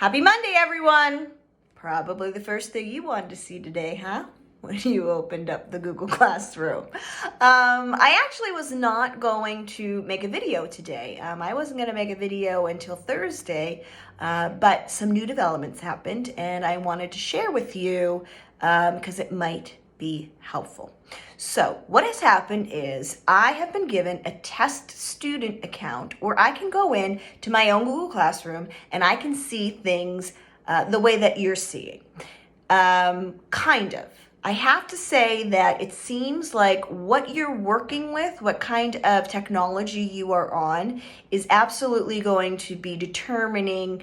Happy Monday, everyone! Probably the first thing you wanted to see today, huh? When you opened up the Google Classroom. I actually was not going to make a video today. I wasn't going to make a video until Thursday, but some new developments happened and I wanted to share with you because it might be helpful. So what has happened is I have been given a test student account where I can go in to my own Google Classroom and I can see things the way that you're seeing. Kind of. I have to say that it seems like what you're working with, what kind of technology you are on, is absolutely going to be determining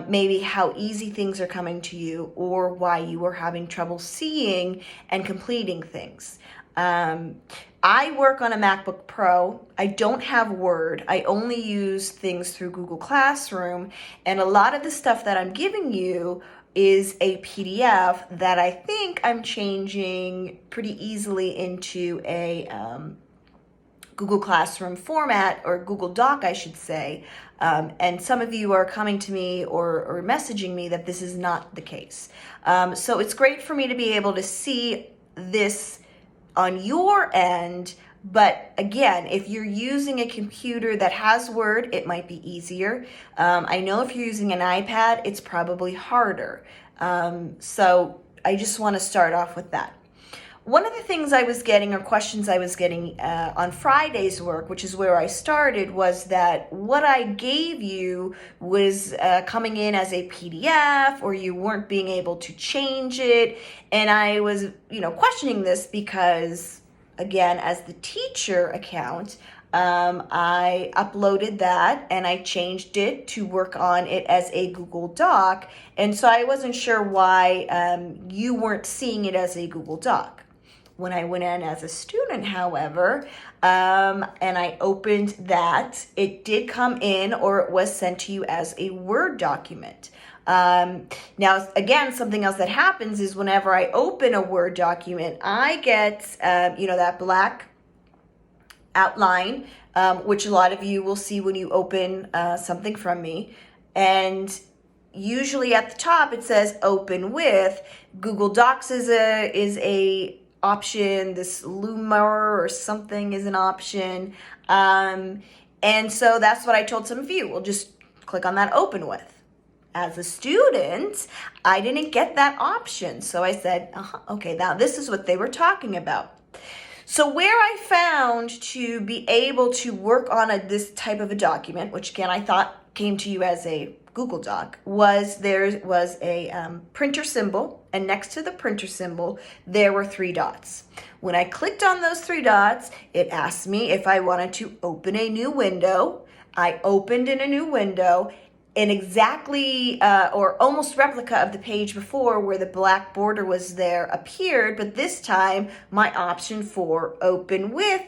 maybe how easy things are coming to you or why you are having trouble seeing and completing things. I work on a MacBook Pro. I don't have Word. I only use things through Google Classroom, and a lot of the stuff that I'm giving you is a PDF that I think I'm changing pretty easily into a Google Classroom format, or Google Doc, I should say. And some of you are coming to me or messaging me that this is not the case. So it's great for me to be able to see this on your end. But again, if you're using a computer that has Word, it might be easier. I know if you're using an iPad, it's probably harder. So I just want to start off with that. One of the things I was getting, or questions I was getting on Friday's work, which is where I started, was that what I gave you was coming in as a PDF, or you weren't being able to change it. And I was, questioning this because, again, as the teacher account, I uploaded that and I changed it to work on it as a Google Doc. And so I wasn't sure why you weren't seeing it as a Google Doc. When I went in as a student, however, and I opened that, it did come in, or it was sent to you as a Word document. Now, again, something else that happens is whenever I open a Word document, I get, that black outline, which a lot of you will see when you open something from me. And usually at the top, it says open with. Google Docs is a option. This Lumar or something is an option. And so that's what I told some of you. We'll just click on that open with. As a student, I didn't get that option. So I said, okay, now this is what they were talking about. So where I found to be able to work on this type of a document, which again I thought came to you as a Google Doc, was there was a printer symbol, and next to the printer symbol there were 3 dots. When I clicked on those 3 dots, it asked me if I wanted to open a new window. I opened in a new window, and exactly or almost replica of the page before where the black border was there appeared, but this time my option for open with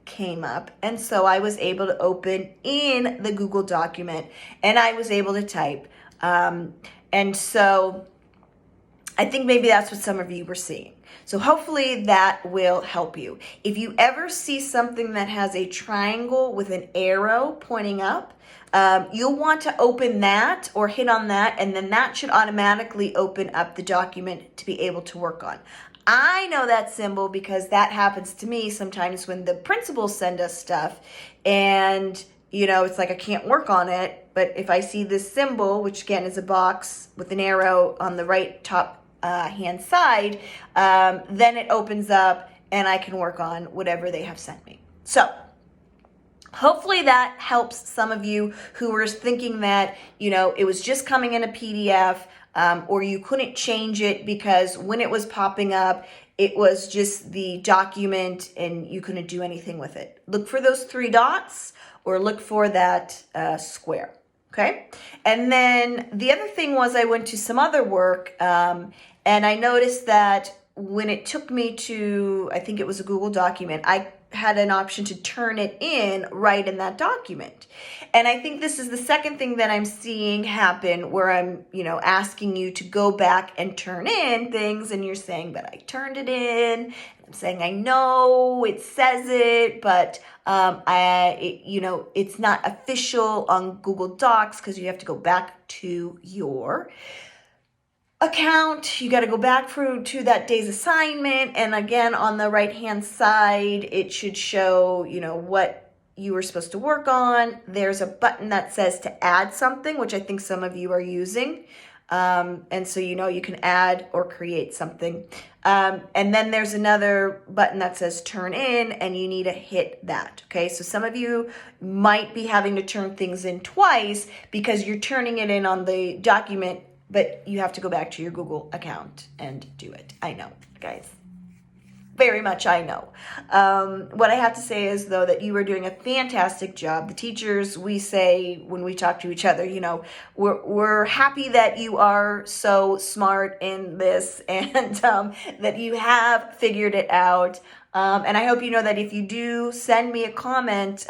came up, and so I was able to open in the Google document and I was able to type, and so I think maybe that's what some of you were seeing. So hopefully that will help you. If you ever see something that has a triangle with an arrow pointing up, you'll want to open that or hit on that, and then that should automatically open up the document to be able to work on. I know that symbol because that happens to me sometimes when the principals send us stuff and, it's like I can't work on it. But if I see this symbol, which again is a box with an arrow on the right top hand side, then it opens up and I can work on whatever they have sent me. So hopefully that helps some of you who were thinking that, it was just coming in a PDF, or you couldn't change it because when it was popping up, it was just the document and you couldn't do anything with it. Look for those 3 dots or look for that square. Okay. And then the other thing was I went to some other work, and I noticed that when it took me to, I think it was a Google document, I had an option to turn it in right in that document. And I think this is the second thing that I'm seeing happen where I'm, asking you to go back and turn in things and you're saying, but I turned it in. I'm saying, I know it says it, but it's not official on Google Docs because you have to go back to your account. You got to go back to that day's assignment. And again, on the right-hand side, it should show, what you were supposed to work on. There's a button that says to add something, which I think some of you are using. And so, you can add or create something. And then there's another button that says turn in, and you need to hit that. Okay. So some of you might be having to turn things in twice because you're turning it in on the document, but you have to go back to your Google account and do it. I know, guys. Very much I know. What I have to say is, though, that you are doing a fantastic job. The teachers, we say when we talk to each other, we're happy that you are so smart in this and that you have figured it out. And I hope you know that if you do send me a comment,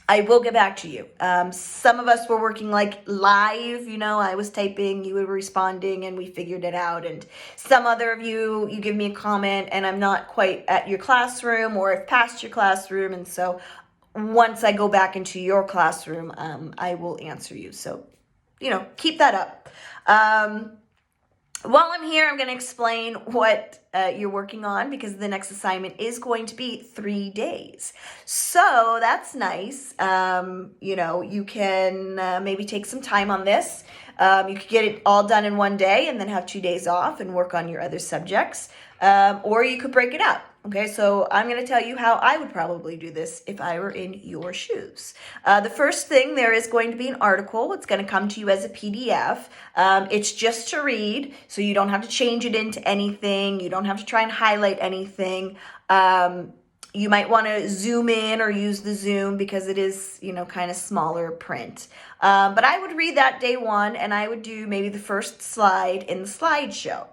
I will get back to you. Some of us were working like live, I was typing, you were responding, and we figured it out. And some other of you give me a comment and I'm not quite at your classroom or I've passed your classroom. And so once I go back into your classroom, I will answer you. So, keep that up. While I'm here, I'm going to explain what you're working on because the next assignment is going to be 3 days. So that's nice. You can maybe take some time on this. You could get it all done in one day and then have 2 days off and work on your other subjects. Or you could break it up. Okay, so I'm going to tell you how I would probably do this if I were in your shoes. The first thing, there is going to be an article. It's going to come to you as a PDF. It's just to read, so you don't have to change it into anything. You don't have to try and highlight anything. You might want to zoom in or use the zoom because it is, kind of smaller print. But I would read that day one and I would do maybe the first slide in the slideshow.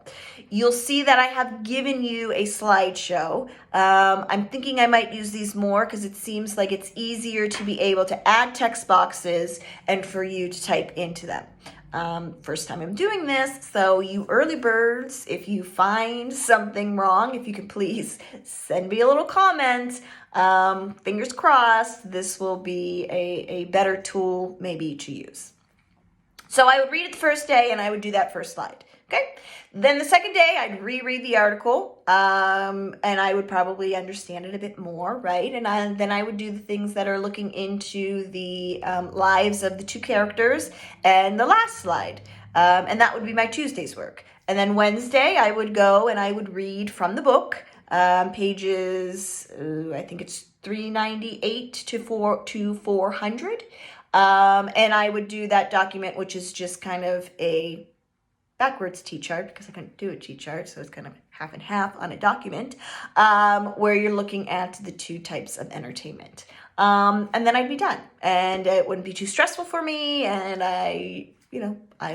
You'll see that I have given you a slideshow. I'm thinking I might use these more because it seems like it's easier to be able to add text boxes and for you to type into them. First time I'm doing this, so you early birds, if you find something wrong, if you can please send me a little comment. Fingers crossed, this will be a better tool maybe to use. So I would read it the first day and I would do that first slide. Okay. Then the second day, I'd reread the article, and I would probably understand it a bit more, right? And then I would do the things that are looking into the lives of the two characters and the last slide, and that would be my Tuesday's work. And then Wednesday, I would go and I would read from the book, pages, I think it's 398 to 400, and I would do that document, which is just kind of a backwards T-chart because I couldn't do a T-chart, so it's kind of half and half on a document where you're looking at the two types of entertainment. And then I'd be done and it wouldn't be too stressful for me and I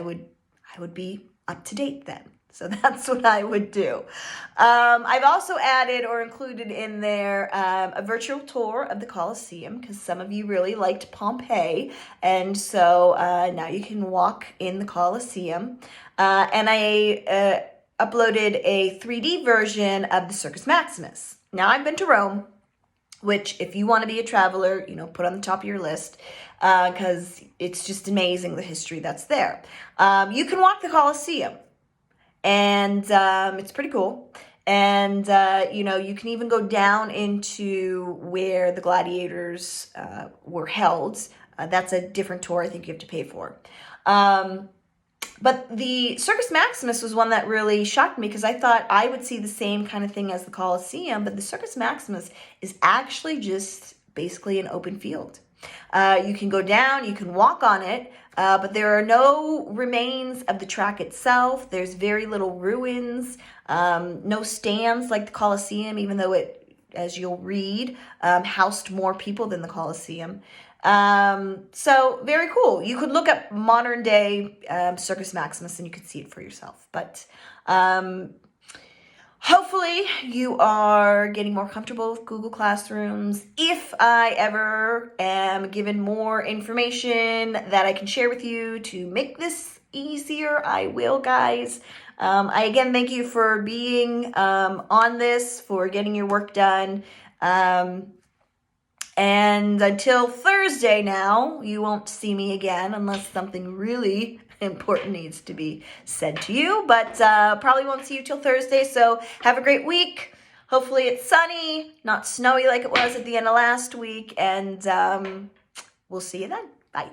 would be up to date then. So that's what I would do. I've also added or included in there a virtual tour of the Colosseum because some of you really liked Pompeii. And so now you can walk in the Colosseum. And I uploaded a 3D version of the Circus Maximus. Now I've been to Rome, which if you want to be a traveler, put on the top of your list because it's just amazing the history that's there. You can walk the Colosseum. And it's pretty cool. And, you can even go down into where the gladiators were held. That's a different tour I think you have to pay for. But the Circus Maximus was one that really shocked me because I thought I would see the same kind of thing as the Colosseum. But the Circus Maximus is actually just basically an open field. You can go down, you can walk on it, but there are no remains of the track itself. There's very little ruins, no stands like the Colosseum, even though it, as you'll read, housed more people than the Colosseum. So very cool. You could look up modern day Circus Maximus and you could see it for yourself. But hopefully you are getting more comfortable with Google Classrooms. If I ever am given more information that I can share with you to make this easier, I will, guys. I again thank you for being on this, for getting your work done. And until Thursday now, you won't see me again unless something really important needs to be said to you. But probably won't see you till Thursday. So have a great week. Hopefully it's sunny, not snowy like it was at the end of last week. And we'll see you then. Bye.